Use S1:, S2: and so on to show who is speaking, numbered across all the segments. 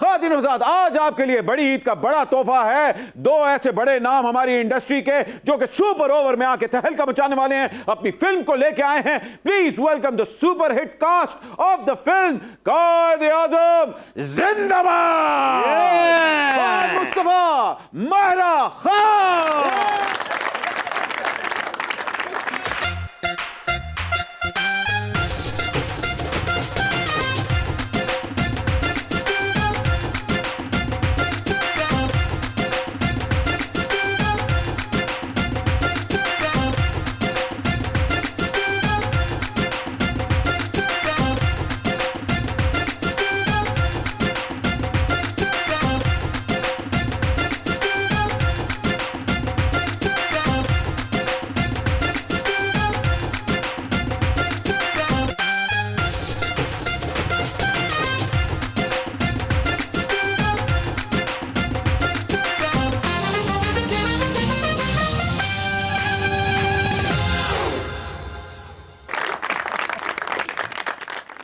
S1: ख़वातीन हज़रात, आज आपके लिए बड़ी ईद का बड़ा तोहफा है। दो ऐसे बड़े नाम हमारी इंडस्ट्री के जो कि सुपर ओवर में आके तहलका मचाने वाले हैं, अपनी फिल्म को लेके आए हैं। Please welcome the super hit cast of the film Quaid-e-Azam Zindabad, Fahad Mustafa, Mahira Khan.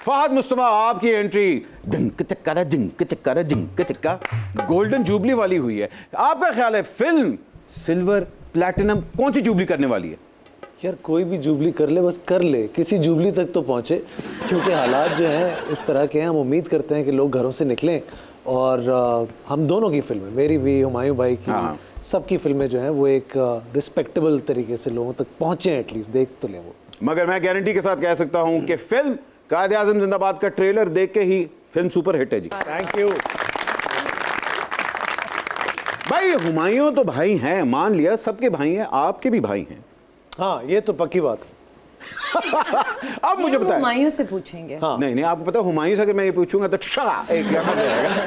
S1: Fahad Mustafa, आपकी एंट्री जिंक चक्का गोल्डन जुबली वाली हुई है। आपका ख्याल है फिल्म सिल्वर प्लैटिनम कौन सी जुबली करने वाली है?
S2: यार कोई भी जुबली कर ले, बस कर ले, किसी जुबली तक तो पहुंचे, क्योंकि हालात जो हैं इस तरह के हैं। हम उम्मीद करते हैं कि लोग घरों से निकलें और हम दोनों की फिल्में, मेरी भी, हुमायूं भाई की, सबकी फिल्में जो हैं वो एक रिस्पेक्टेबल तरीके से लोगों तक पहुंचे, एटलीस्ट देख तो लें वो।
S1: मगर मैं गारंटी के साथ कह सकता हूं कि फिल्म कायद-ए-आज़म जिंदाबाद का ट्रेलर देख के ही फिल्म सुपर हिट है जी।
S2: थैंक यू
S1: भाई। हुमायूं तो भाई हैं, मान लिया, सबके भाई हैं, आपके भी भाई हैं।
S2: हाँ, ये तो पक्की बात।
S1: अब मुझे बताएं,
S3: हुमायूं से पूछेंगे।
S1: हाँ। नहीं, आपको पता है हुमायूं से अगर मैं ये पूछूंगा तो एक क्या हो जाएगा।